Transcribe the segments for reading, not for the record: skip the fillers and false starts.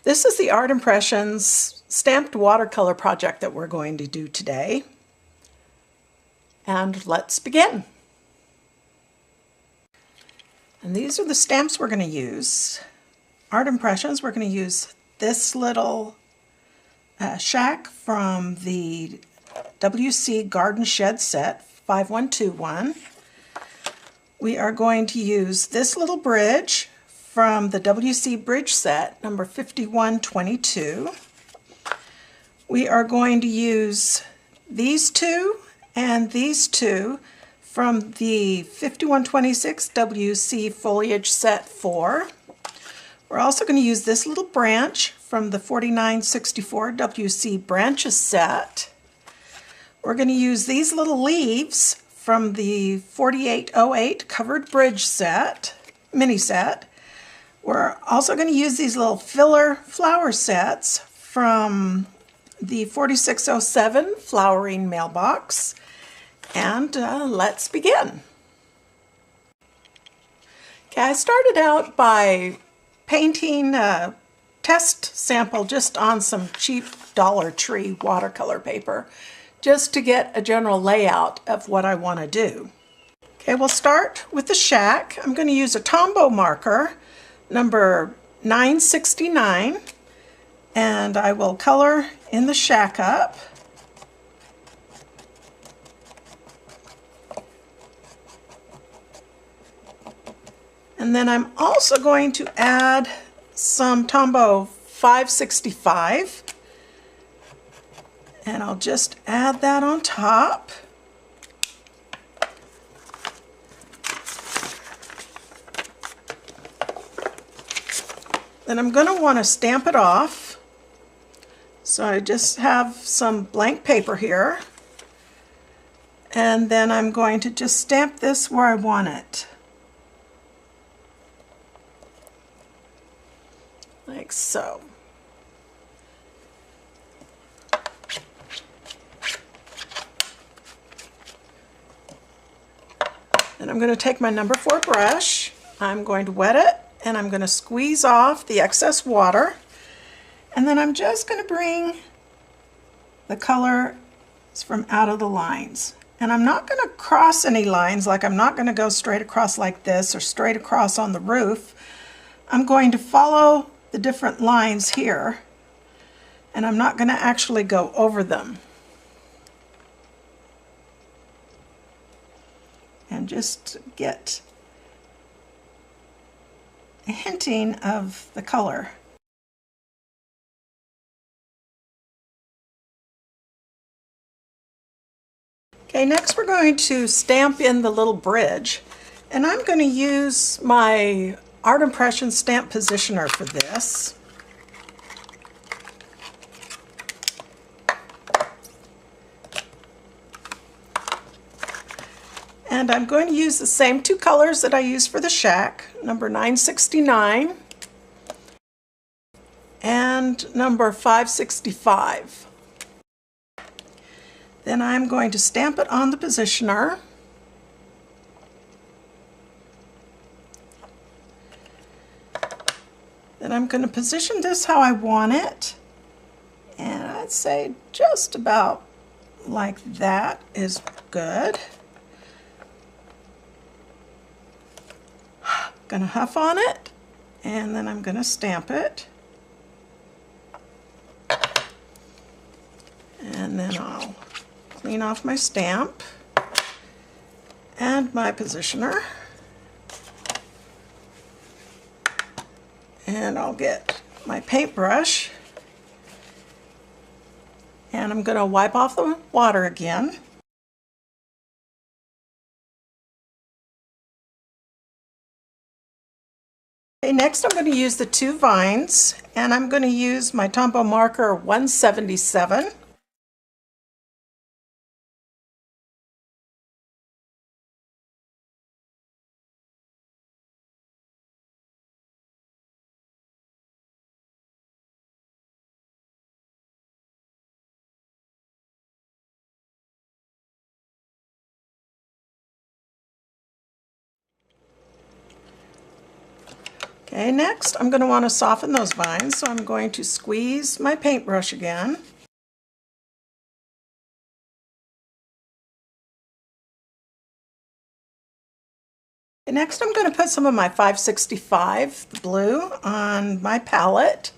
This is the Art Impressions stamped watercolor project that we're going to do today. And let's begin. And these are the stamps we're going to use. Art Impressions, we're going to use this little shack from the WC Garden Shed set 5121. We are going to use this little bridge from the WC Bridge set number 5122. We are going to use these two and these two from the 5126 WC Foliage set 4. We're also going to use this little branch from the 4964 WC Branches set. We're going to use these little leaves from the 4808 Covered Bridge set, mini set. We're also going to use these little filler flower sets from the 4607 Flowering Mailbox. And let's begin. Okay, I started out by painting a test sample just on some cheap Dollar Tree watercolor paper, just to get a general layout of what I want to do. Okay, we'll start with the shack. I'm going to use a Tombow marker, number 969, and I will color in the shack up. And then I'm also going to add some Tombow 565, and I'll just add that on top. Then I'm going to want to stamp it off. So I just have some blank paper here. And then I'm going to just stamp this where I want it. Like so. Then I'm going to take my number 4 brush. I'm going to wet it. And I'm going to squeeze off the excess water, and then I'm just going to bring the color from out of the lines. And I'm not going to cross any lines, like I'm not going to go straight across like this or straight across on the roof. I'm going to follow the different lines here, and I'm not going to actually go over them. And just get a hinting of the color. Okay, next we're going to stamp in the little bridge, and I'm going to use my Art Impressions stamp positioner for this. And I'm going to use the same two colors that I used for the shack, number 969 and number 565. Then I'm going to stamp it on the positioner. Then I'm going to position this how I want it. And I'd say just about like that is good. Going to huff on it, and then I'm going to stamp it, and then I'll clean off my stamp and my positioner, and I'll get my paintbrush, and I'm going to wipe off the water again. Okay, next I'm going to use the two vines, and I'm going to use my Tombow marker 177. Okay, next I'm going to want to soften those vines, so I'm going to squeeze my paintbrush again. And next I'm going to put some of my 565 blue on my palette.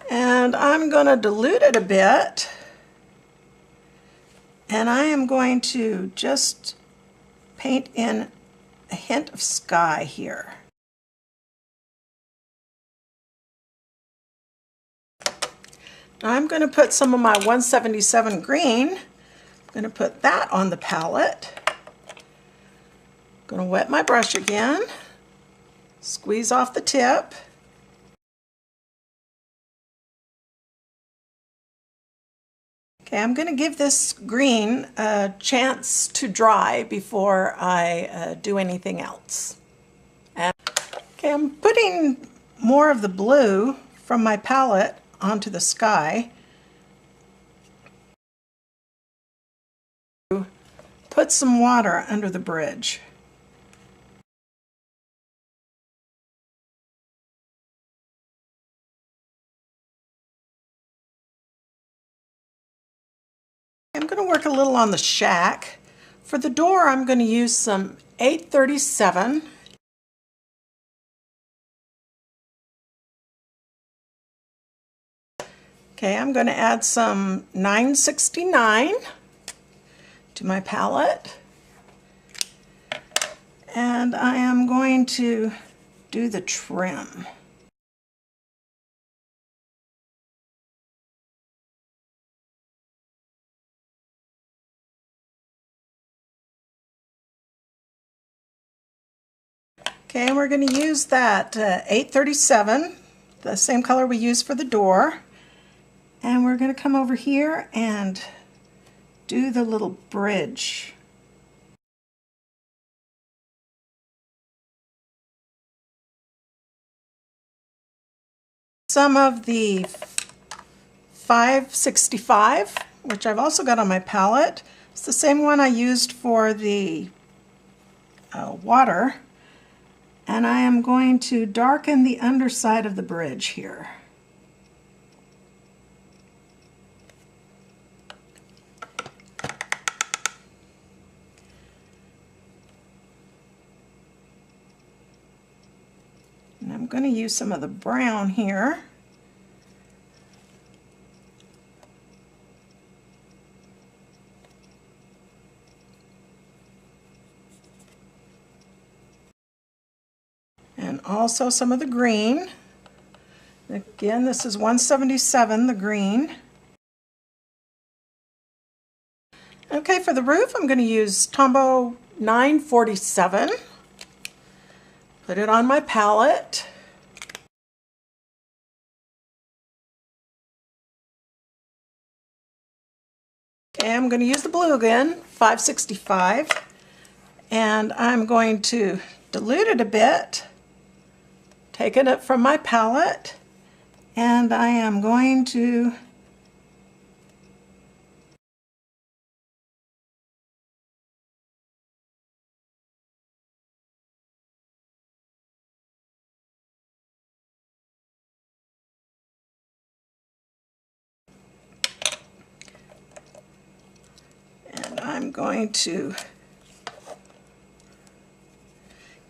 And I'm going to dilute it a bit. And I am going to just paint in a hint of sky here. Now I'm going to put some of my 177 green. I'm going to put that on the palette. I'm going to wet my brush again, squeeze off the tip. Okay, I'm going to give this green a chance to dry before I do anything else. Okay, I'm putting more of the blue from my palette onto the sky. Put some water under the bridge. I'm going to work a little on the shack. For the door, I'm going to use some 837. Okay, I'm going to add some 969 to my palette. And I am going to do the trim. Okay, we're going to use that 837, the same color we used for the door. And we're going to come over here and do the little bridge. Some of the 565, which I've also got on my palette. It's the same one I used for the water. And I am going to darken the underside of the bridge here. And I'm going to use some of the brown here. And also some of the green. Again, this is 177, the green. Okay, for the roof, I'm going to use Tombow 947. Put it on my palette. Okay, I'm going to use the blue again, 565. And I'm going to dilute it a bit. Taking it from my palette, and I am going to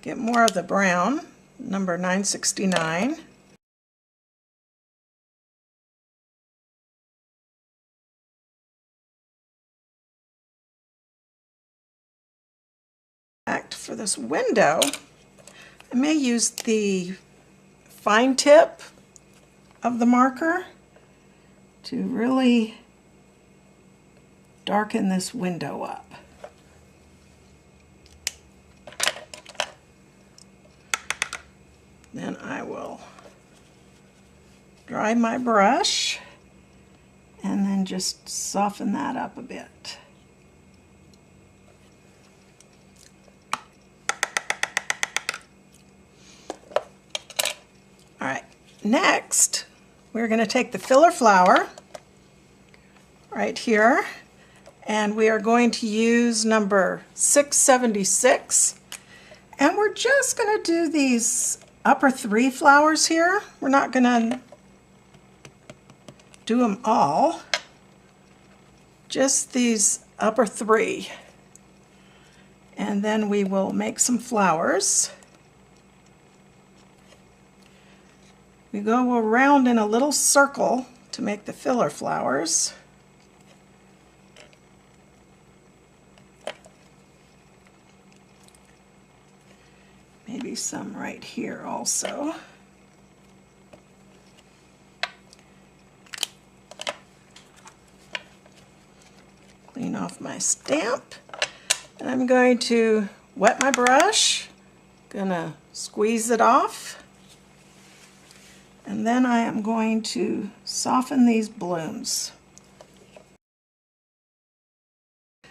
get more of the brown, number 969. For this window, I may use the fine tip of the marker to really darken this window up. Then I will dry my brush and then just soften that up a bit. All right, next we're going to take the filler flower right here, and we are going to use number 676. And we're just going to do these upper 3 flowers here. We're not going to do them all, just these upper 3. And then we will make some flowers. We go around in a little circle to make the filler flowers. Maybe some right here also. Clean off my stamp. And I'm going to wet my brush. Gonna squeeze it off. And then I am going to soften these blooms.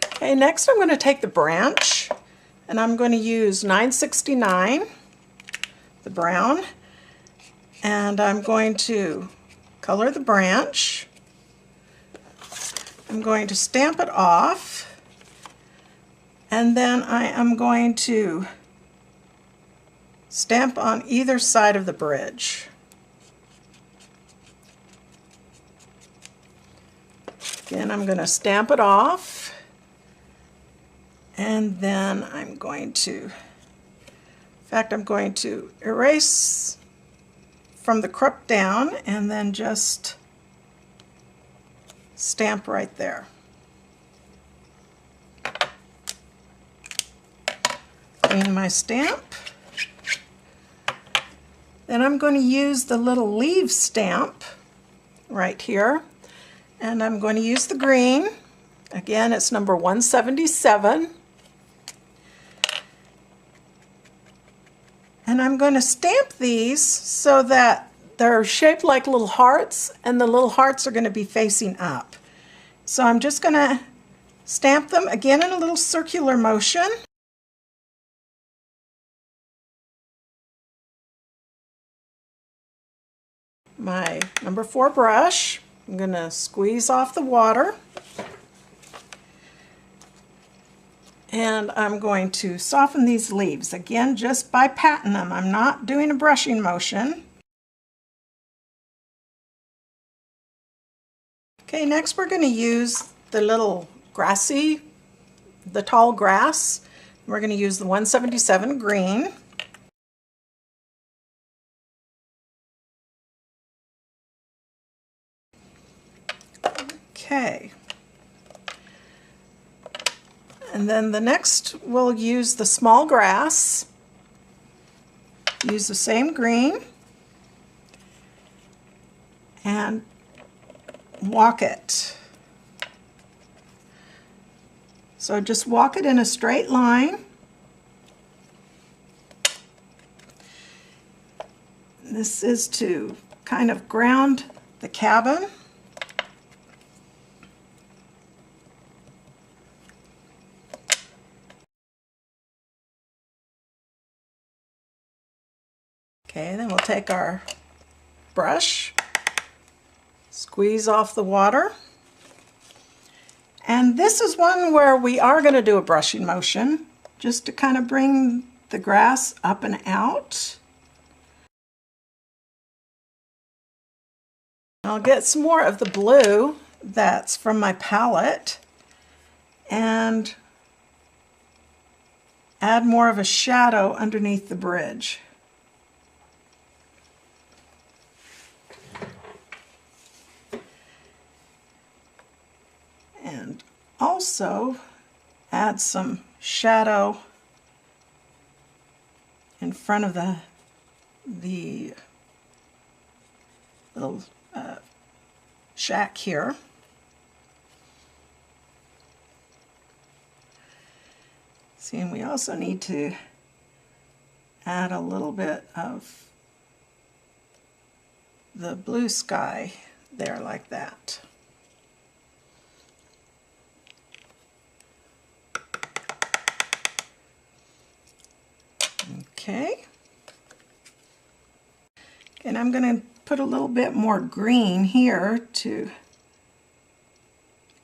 Okay, next I'm going to take the branch, and I'm going to use 969, the brown, and I'm going to color the branch. I'm going to stamp it off, and then I am going to stamp on either side of the bridge. Again, I'm going to stamp it off, and then I'm going to, I'm going to erase from the crook down and then just stamp right there. Clean my stamp. Then I'm going to use the little leaf stamp right here. And I'm going to use the green. Again, it's number 177. And I'm going to stamp these so that they're shaped like little hearts, and the little hearts are going to be facing up. So I'm just going to stamp them again in a little circular motion. My number 4 brush. I'm going to squeeze off the water, and I'm going to soften these leaves, again just by patting them. I'm not doing a brushing motion. Okay, next we're going to use the little grassy, the tall grass. We're going to use the 177 green. Okay, and then the next we'll use the small grass, use the same green, and walk it. So just walk it in a straight line. This is to kind of ground the cabin. Okay, then we'll take our brush, squeeze off the water. And this is one where we are going to do a brushing motion, just to kind of bring the grass up and out. I'll get some more of the blue that's from my palette and add more of a shadow underneath the bridge. And also add some shadow in front of the little shack here. See, and we also need to add a little bit of the blue sky there like that. Okay, and I'm going to put a little bit more green here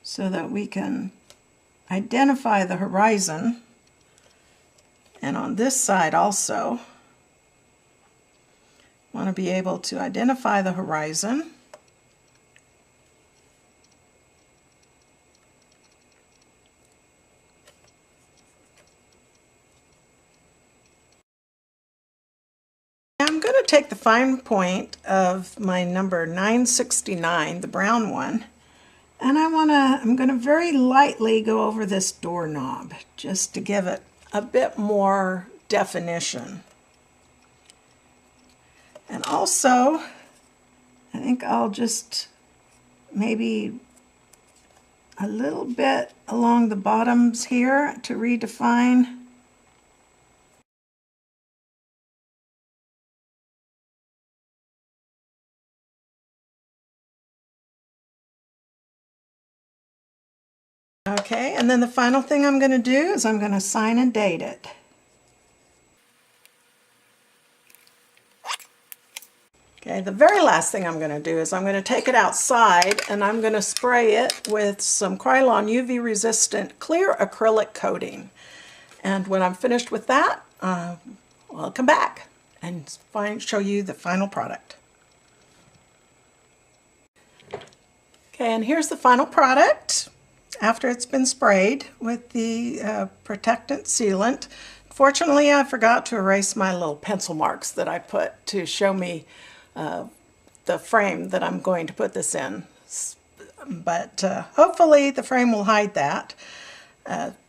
so that we can identify the horizon And on this side also, want to be able to identify the horizon. I'm going to take the fine point of my number 969, the brown one, and I'm going to very lightly go over this doorknob just to give it a bit more definition. And also, I think I'll just maybe a little bit along the bottoms here to redefine. Okay, and then the final thing I'm going to do is I'm going to sign and date it. Okay, the very last thing I'm going to do is I'm going to take it outside and I'm going to spray it with some Krylon UV resistant clear acrylic coating. And when I'm finished with that, I'll come back and show you the final product. Okay, and here's the final product after it's been sprayed with the protectant sealant. Fortunately, I forgot to erase my little pencil marks that I put to show me the frame that I'm going to put this in. But hopefully the frame will hide that.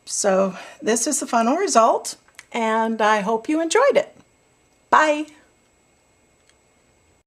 So this is the final result, and I hope you enjoyed it. Bye!